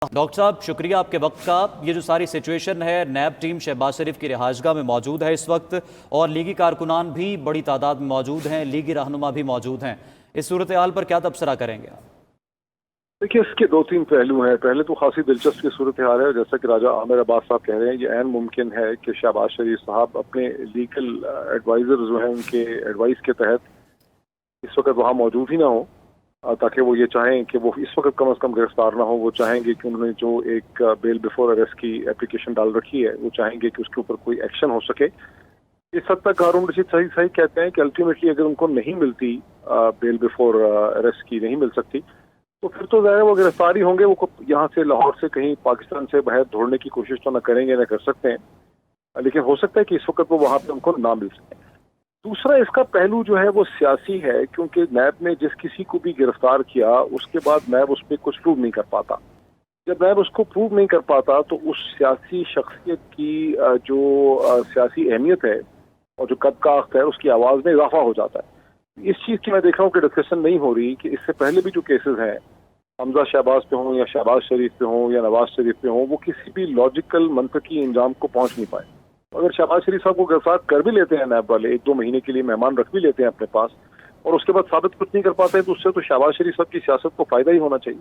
Doctor साहब, शुक्रिया आपके वक्त का। ये जो सारी सिचुएशन है, नैब टीम शहबाज शरीफ की रिहाइशगाह में मौजूद है इस वक्त और लीगी कारकुनान भी बड़ी तादाद में मौजूद हैं, लीगी रहनुमा भी मौजूद हैं। इस सूरत हाल पर क्या तबसरा करेंगे आप? देखिए, इसके दो तीन पहलू हैं। पहले तो खासी दिलचस्प की सूरत हाल है, जैसा कि राजा आमिर अब्बास साहब कह रहे हैं, ये ऐन मुमकिन है कि शहबाज शरीफ साहब अपने लीगल एडवाइजर जो हैं उनके एडवाइस के तहत इस वक्त वहाँ मौजूद ही ना हो, ताकि वो ये चाहें कि वो इस वक्त कम से कम गिरफ्तार ना हो। वो चाहेंगे कि उन्होंने जो एक बेल बिफोर अरेस्ट की एप्लीकेशन डाल रखी है, वो चाहेंगे कि उसके ऊपर कोई एक्शन हो सके। इस हद तक हारून रशीद सही सही कहते हैं कि अल्टीमेटली अगर उनको नहीं मिलती बेल बिफोर अरेस्ट की नहीं मिल सकती, तो फिर तो ज़ाहिर वो गिरफ्तारी होंगे। वो यहाँ से लाहौर से कहीं पाकिस्तान से बाहर दौड़ने की कोशिश तो ना करेंगे ना कर सकते हैं, लेकिन हो सकता है कि इस वक्त वो वहाँ पे उनको ना मिल सके। दूसरा इसका पहलू जो है वो सियासी है, क्योंकि नैब ने जिस किसी को भी गिरफ्तार किया उसके बाद नैब उस पर कुछ प्रूव नहीं कर पाता। जब नैब उसको प्रूव नहीं कर पाता तो उस सियासी शख्सियत की जो सियासी अहमियत है और जो कद काख्त है उसकी आवाज़ में इजाफा हो जाता है। इस चीज़ की मैं देख रहा हूँ कि डिस्कशन नहीं हो रही कि इससे पहले भी जो केसेस हैं, हमजा शहबाज पे हों या शहबाज शरीफ पे हों या नवाज शरीफ पे हों, वो किसी भी लॉजिकल मंतकी इंजाम को पहुंच नहीं पाए। अगर शहबाज शरीफ साहब को गिरफ्तार कर भी लेते हैं नैब वाले, एक दो महीने के लिए मेहमान रख भी लेते हैं अपने पास, और उसके बाद साबित कुछ नहीं कर पाते हैं, तो उससे तो शहबाज शरीफ साहब की सियासत को फायदा ही होना चाहिए।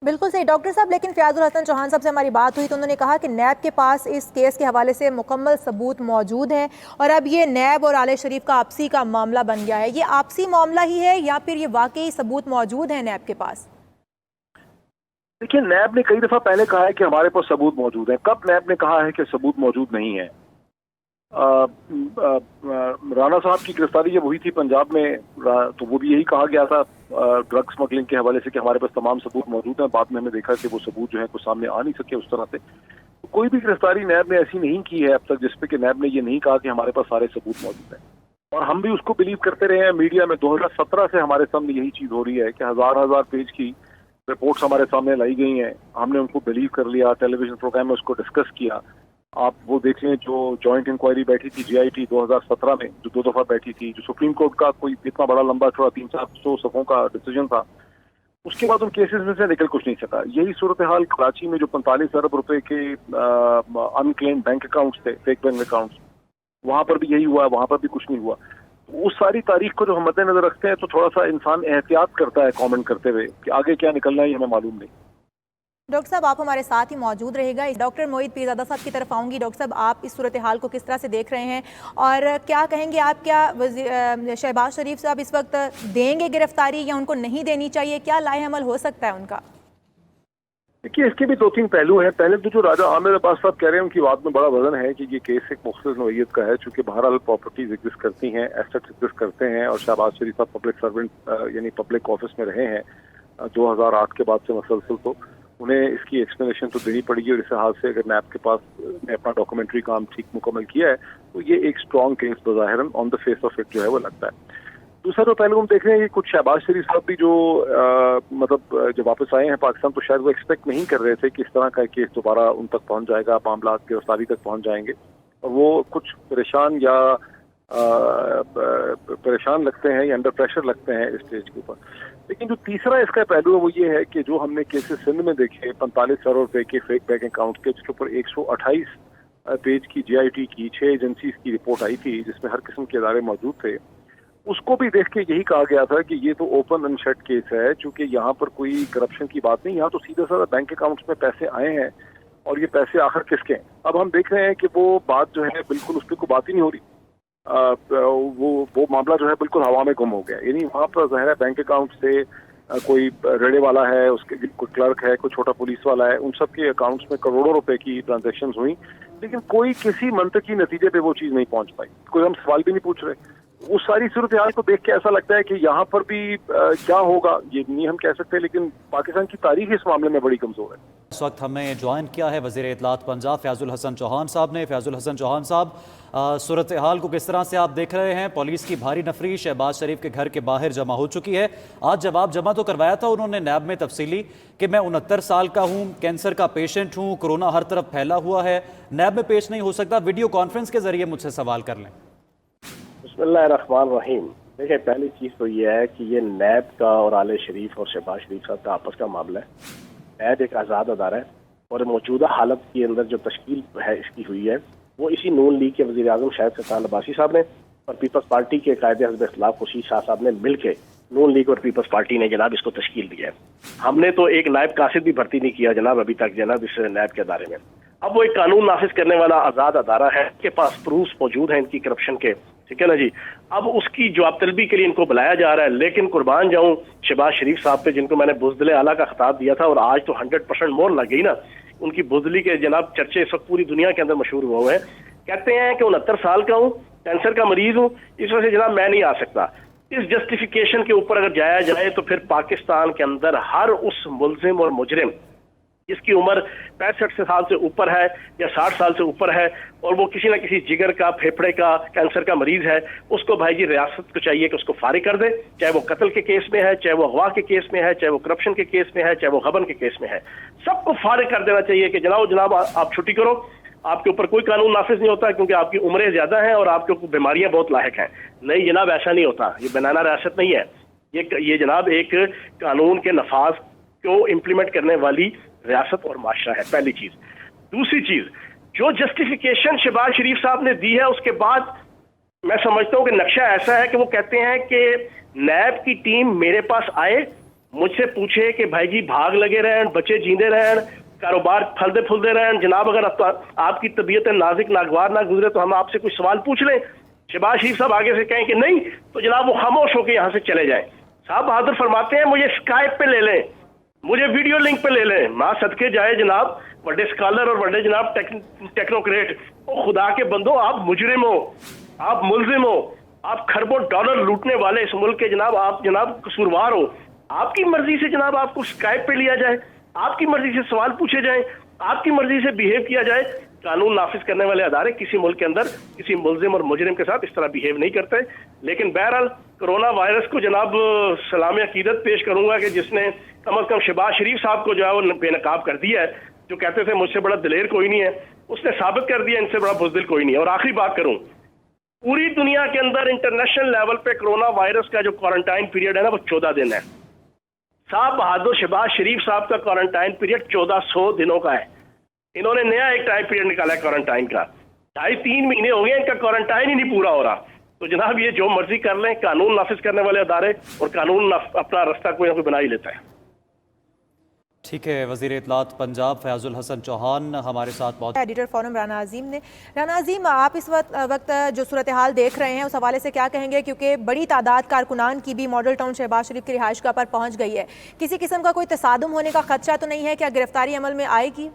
बिल्कुल सही डॉक्टर साहब, लेकिन फयाजुल हसन चौहान साहब से हमारी बात हुई तो उन्होंने कहा कि नैब के पास इस केस के हवाले से मुकम्मल सबूत मौजूद हैं और अब ये नैब और आले शरीफ का आपसी का मामला बन गया है। ये आपसी मामला ही है या फिर ये वाकई सबूत मौजूद हैं नैब के पास? देखिए, नैब ने कई दफा पहले कहा है कि हमारे पास सबूत मौजूद है। कब नैब ने कहा है कि सबूत मौजूद नहीं है? राणा साहब की गिरफ्तारी जब हुई थी पंजाब में, तो वो भी यही कहा गया था ड्रग स्मगलिंग के हवाले से कि हमारे पास तमाम सबूत मौजूद हैं। बाद में हमने देखा कि वो सबूत जो है कुछ सामने आ नहीं सके उस तरह से। तो कोई भी गिरफ्तारी नैब ने ऐसी नहीं की है अब तक जिसपे कि नैब ने ये नहीं कहा कि हमारे पास सारे सबूत मौजूद हैं, और हम भी उसको बिलीव करते रहे हैं। मीडिया में 2017 से हमारे सामने यही चीज हो रही है कि हजार पेज की रिपोर्ट्स हमारे सामने लाई गई हैं, हमने उनको बिलीव कर लिया, टेलीविजन प्रोग्राम में उसको डिस्कस किया। आप वो देख लें, जो जॉइंट इंक्वायरी बैठी थी GIT 2017 में, जो 2 दफा बैठी थी, जो सुप्रीम कोर्ट का कोई इतना बड़ा लंबा चौड़ा 300-400 सफ़ों का डिसीजन था, उसके बाद उन केसेस में से निकल कुछ नहीं सका। यही सूरत हाल कराची में जो 45 अरब रुपए के अनक्लेम बैंक अकाउंट्स थे, फेक बैंक अकाउंट्स, वहां पर भी यही हुआ, वहां पर भी कुछ नहीं हुआ। उस सारी तारीख को जो हम मद्देनजर रखते हैं तो थोड़ा सा इंसान एहतियात करता है कमेंट करते हुए कि आगे क्या निकलना है ये हमें मालूम नहीं। डॉक्टर साहब, आप हमारे साथ ही मौजूद रहेगा। डॉक्टर मोईद पीरजादा साहब की तरफ आऊँगी। डॉक्टर साहब, आप इस सूरत हाल को किस तरह से देख रहे हैं और क्या कहेंगे आप? क्या शहबाज शरीफ साहब इस वक्त देंगे गिरफ्तारी या उनको नहीं देनी चाहिए? क्या लाएअमल हो सकता है उनका? देखिए, इसके भी दो तीन पहलू हैं। पहले तो जो राजा आमिर अब्बास साहब कह रहे हैं उनकी बात में बड़ा वजन है कि ये केस एक मुख्तलिफ नौइयत का है, चूंकि बहरहाल प्रॉपर्टीज एग्जिस्ट करती हैं, एसेट्स एग्जिस्ट करते हैं, और शहबाज शरीफ साहब पब्लिक सर्वेंट यानी पब्लिक ऑफिस में रहे हैं 2008 के बाद से मसलसल, तो उन्हें इसकी एक्सप्लेनेशन तो देनी पड़ेगी। और इस हाल से अगर नैब के पास ने अपना डॉक्यूमेंट्री काम ठीक मुकम्मल किया है तो ये एक स्ट्रॉन्ग केस बज़ाहिरन on the face of it जो है वो लगता है। दूसरा जो पहलू हम देख रहे हैं कि कुछ शहबाज शरीफ साहब भी जो मतलब जब वापस आए हैं पाकिस्तान, तो शायद वो एक्सपेक्ट नहीं कर रहे थे कि इस तरह का केस दोबारा उन तक पहुंच जाएगा, मामला गिरफ्तारी तक पहुंच जाएंगे, और वो कुछ परेशान या परेशान लगते हैं या अंडर प्रेशर लगते हैं इस स्टेज के ऊपर। लेकिन जो तीसरा इसका पहलू है वो ये है कि जो हमने केसेस सिंध में देखे 45 करोड़ रुपए के फेक बैंक अकाउंट के, जिसके ऊपर 128 पेज की GIT की 6 एजेंसीज की रिपोर्ट आई थी जिसमें हर किस्म के इदारे मौजूद थे, उसको भी देख के यही कहा गया था कि ये तो ओपन एंड शट केस है, क्योंकि यहाँ पर कोई करप्शन की बात नहीं, यहाँ तो सीधा साधा बैंक अकाउंट्स में पैसे आए हैं और ये पैसे आखिर किसके हैं। अब हम देख रहे हैं कि वो बात जो है बिल्कुल उस पर कोई बात ही नहीं हो रही। वो मामला जो है बिल्कुल हवा में गुम हो गया। यानी वहाँ पर ज़ाहिर है बैंक अकाउंट से कोई रेड़े वाला है, उसके कोई क्लर्क है, कोई छोटा पुलिस वाला है, उन सब के अकाउंट्स में करोड़ों रुपए की ट्रांजैक्शंस हुई, लेकिन कोई किसी मंतकी नतीजे पे वो चीज़ नहीं पहुंच पाई। कोई हम सवाल भी नहीं पूछ रहे। उस सारी सूरत हाल को देख के ऐसा लगता है कि यहाँ पर भी क्या होगा ये नहीं हम कह सकते, लेकिन पाकिस्तान की तारीख इस मामले में बड़ी कमजोर है। इस वक्त हमें ज्वाइन किया है वज़ीर इत्तलात पंजाब फयाजुल हसन चौहान साहब ने। फयाजुल हसन चौहान साहब, सूरत हाल को किस तरह से आप देख रहे हैं? पुलिस की भारी नफरी शहबाज शरीफ के घर के बाहर जमा हो चुकी है। आज जवाब जमा तो करवाया था उन्होंने नैब में तफसीली कि मैं 69 साल का हूँ, कैंसर का पेशेंट हूँ, कोरोना हर तरफ फैला हुआ है, नैब में पेश नहीं हो सकता, वीडियो कॉन्फ्रेंस के जरिए मुझसे सवाल कर लें। बिस्मिल्लाहिर्रहमानिर्रहीम। देखिए, पहली चीज़ तो ये है कि ये नैब का और आले शरीफ और शहबाज शरीफ साहब का आपस का मामला है। नैब एक आज़ाद अदारा है और मौजूदा हालत के अंदर जो तश्कील है इसकी हुई है वो इसी नून लीग के वज़ीर आज़म शाहिद सत्तार अब्बासी साहब ने और पीपल्स पार्टी के कायदे हज़ब इख्तिलाफ खुर्शीद शाह साहब ने मिल के नून लीग और पीपल्स पार्टी ने जनाब इसको तश्कील दिया है। हमने तो एक नायब कासिद भी भर्ती नहीं किया जनाब अभी तक जनाब इस नायब के अदारे में। अब वो एक कानून नाफिज करने वाला आज़ाद अदारा है, के पास प्रूफ मौजूद हैं इनकी करप्शन के, ठीक है ना जी। अब उसकी जवाब तलबी के लिए इनको बुलाया जा रहा है, लेकिन कुर्बान जाऊं शहबाज शरीफ साहब पे जिनको मैंने बुज़दिल आला का खिताब दिया था और आज तो 100% मोहर लग गई ना उनकी बुज़दिली के जनाब चर्चे इस वक्त पूरी दुनिया के अंदर मशहूर हुए हैं। कहते हैं कि 69 साल का हूँ, कैंसर का मरीज हूँ, इस वजह से जनाब मैं नहीं आ सकता। इस जस्टिफिकेशन के ऊपर अगर जाया जाए तो फिर पाकिस्तान के अंदर हर उस मुल्जिम और मुजरिम जिसकी उम्र 65 साल से ऊपर है या 60 साल से ऊपर है और वो किसी ना किसी जिगर का, फेफड़े का, कैंसर का मरीज है, उसको भाई जी रियासत को चाहिए कि उसको फारिग कर दे, चाहे वो कत्ल के केस में है, चाहे वो अगवा के केस में है, चाहे वो करप्शन के केस में है, चाहे वो गबन के केस में है, सबको फारिग कर देना चाहिए कि जनाब आप छुट्टी करो, आपके ऊपर कोई कानून नाफिज नहीं होता क्योंकि आपकी उम्रें ज्यादा हैं और आपके ऊपर बीमारियां बहुत लायक हैं। नहीं जनाब, ऐसा नहीं होता, ये बनाना रियासत नहीं है, ये जनाब एक कानून के नफाज को इम्प्लीमेंट करने वाली रियासत और माशरा है, पहली चीज। दूसरी चीज, जो जस्टिफिकेशन शहबाज शरीफ साहब ने दी है उसके बाद मैं समझता हूं कि नक्शा ऐसा है कि वो कहते हैं कि नैब की टीम मेरे पास आए, मुझसे पूछे कि भाई जी भाग लगे रहें, बच्चे जींदे रहें, कारोबार फलदे फुलदे रहें, जनाब अगर आपकी तबीयत नाजिक नागवार ना गुजरे तो हम आपसे कुछ सवाल पूछ लें। शहबाज शरीफ साहब आगे से कहें कि नहीं तो जनाब वो खामोश होकर यहाँ से चले जाएं। साहब बहादुर फरमाते हैं मुझे स्काइप पे ले लें, मुझे वीडियो लिंक पे ले लें, मां सदके जाए जनाब, बड़े स्कॉलर और बड़े जनाब टेक्नोक्रेट, ओ खुदा के बंदो, आप मुजरिम हो, आप मुल्जिम हो, आप खरबों डॉलर लूटने वाले इस मुल्क के जनाब, आप जनाब कसूरवार हो। आपकी मर्जी से जनाब आपको स्काइप पे लिया जाए, आपकी मर्जी से सवाल पूछे जाए, आपकी मर्जी से बिहेव किया जाए। कानून नाफिज करने वाले अदारे किसी मुल्क के अंदर किसी मुल्जिम और मुजरिम के साथ इस तरह बिहेव नहीं करते। लेकिन बहरहाल कोरोना वायरस को जनाब सलाम अकीदत पेश करूंगा कि जिसने कम अज कम शहबाज शरीफ साहब को जो है वो बेनकाब कर दिया है, जो कहते थे मुझसे बड़ा दिलेर कोई नहीं है, उसने साबित कर दिया इनसे बड़ा बुज़दिल कोई नहीं है। और आखिरी बात करूं, पूरी दुनिया के अंदर इंटरनेशनल लेवल पे कोरोना वायरस का जो क्वारंटाइन पीरियड है ना वो 14 दिन है। साहब बहादुर शहबाज शरीफ साहब का क्वारंटाइन पीरियड 1400 दिनों का है। इन्होंने नया एक टाइम पीरियड निकाला है क्वारंटाइन का, 2.5-3 महीने हो गए इनका क्वारंटाइन ही नहीं पूरा हो रहा। तो जनाब ये जो मर्जी कर लें, कानून नाफिज करने वाले अदारे और कानून अपना रास्ता कोई ना कोई बना ही लेता है। ठीक है, वज़ीर इत्तलात पंजाब फयाजुल हसन चौहान हमारे साथ बहुत। एडिटर फोरम राना अजीम ने। राना अजीम, आप इस वक्त जो सूरत हाल देख रहे हैं उस हवाले से क्या कहेंगे, क्योंकि बड़ी तादाद कारकुनान की भी मॉडल टाउन शहबाज शरीफ की रिहाइश गाह पर पहुंच गई है, किसी किस्म का कोई तसादुम होने का खदशा तो नहीं है? क्या गिरफ्तारी अमल में आएगी?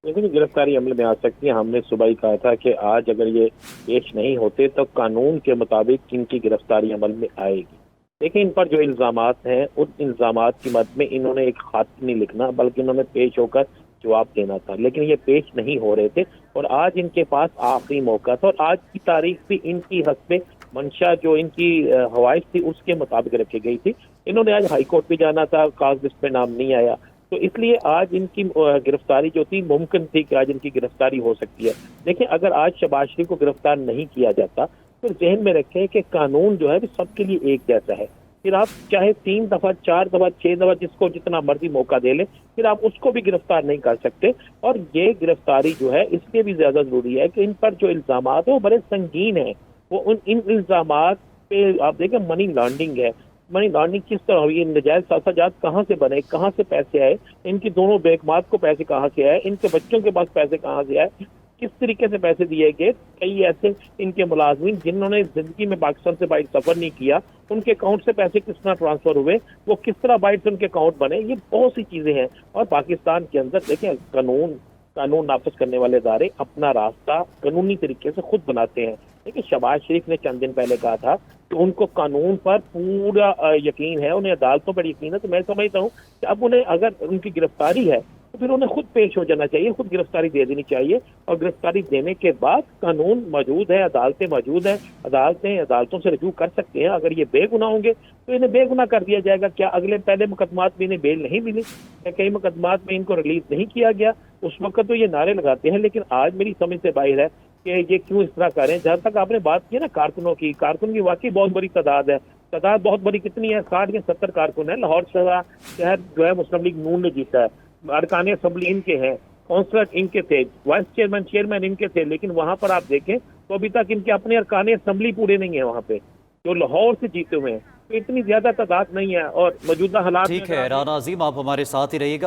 लेकिन गिरफ्तारी अमल में आ सकती है। हमने सुबह ही कहा था कि आज अगर ये पेश नहीं होते तो कानून के मुताबिक इनकी गिरफ्तारी अमल में आएगी। लेकिन इन पर जो इल्ज़ामात हैं उन इल्ज़ामात की मद में इन्होंने एक खात नहीं लिखना बल्कि इन्होंने पेश होकर जवाब देना था, लेकिन ये पेश नहीं हो रहे थे और आज इनके पास आखिरी मौका था। और आज की तारीख भी इनकी हस्बे मंशा जो इनकी हवाइश थी उसके मुताबिक रखी गई थी। इन्होंने आज हाई कोर्ट भी जाना था, काज लिस्ट पे नाम नहीं आया, तो इसलिए आज इनकी गिरफ्तारी जो थी मुमकिन थी कि आज इनकी गिरफ्तारी हो सकती है। लेकिन अगर आज शहबाज शरीफ को गिरफ्तार नहीं किया जाता तो जहन में रखें कि कानून जो है सबके लिए एक जैसा है। फिर आप चाहे 3 दफा 4 दफा 6 दफा जिसको जितना मर्जी मौका दे लें, फिर आप उसको भी गिरफ्तार नहीं कर सकते। और ये गिरफ्तारी जो है इसलिए भी ज्यादा जरूरी है कि इन पर जो इल्जामात है वो बड़े संगीन है। वो इन इल्जामात पे आप देखें मनी लॉन्ड्रिंग है, मनी लॉन्ड्रिंग किस तरह हुई, नजायज सासाजात कहाँ से बने, कहाँ से पैसे आए, इनकी दोनों बेगमात को पैसे कहाँ से आए, इनके बच्चों के पास पैसे कहाँ से आए, किस तरीके से पैसे दिए गए। कई ऐसे इनके मुलाजमीन जिन्होंने जिंदगी में पाकिस्तान से बाहर सफर नहीं किया, उनके अकाउंट से पैसे किस तरह ट्रांसफर हुए, वो किस तरह बाहर से उनके अकाउंट बने, ये बहुत सी चीजें हैं। और पाकिस्तान के अंदर देखें कानून नाफिज करने वाले इदारे अपना रास्ता कानूनी तरीके से खुद बनाते हैं। देखिए शहबाज शरीफ ने चंद दिन पहले कहा था कि उनको कानून पर पूरा यकीन है, उन्हें अदालतों पर यकीन है। तो मैं समझता हूँ कि अब उन्हें अगर उनकी गिरफ्तारी है तो फिर उन्हें खुद पेश हो जाना चाहिए, खुद गिरफ्तारी दे देनी चाहिए। और गिरफ्तारी देने के बाद कानून मौजूद है, अदालतें मौजूद हैं, अदालतों से रिव्यू कर सकते हैं। अगर ये बेगुनाह होंगे तो इन्हें बेगुनाह कर दिया जाएगा। क्या अगले पहले मुकदमात में इन्हें बेल नहीं मिली, क्या कई मुकदमात में इनको रिलीज नहीं किया गया? उस वक्त तो ये नारे लगाते हैं, लेकिन आज मेरी समझ से बाहर है कि ये क्यों इस तरह करें। जहां तक आपने बात की ना कारकुनों की वाकई बहुत बड़ी तादाद है, तादाद बहुत बड़ी कितनी है, 60 या 70 कारकुन है। लाहौर शहर जो है मुस्लिम लीग नून ने जीता है, अरकान असम्बली इनके हैं, काउंसलर इनके थे, वाइस चेयरमैन इनके थे, लेकिन वहां पर आप देखें तो अभी तक इनके अपने अरकान असम्बली पूरे नहीं है वहां पे, जो लाहौर से जीते हुए हैं। तो इतनी ज्यादा तादाद नहीं है और मौजूदा हालात ठीक है राना अजीम, आप हमारे साथ ही रहिएगा।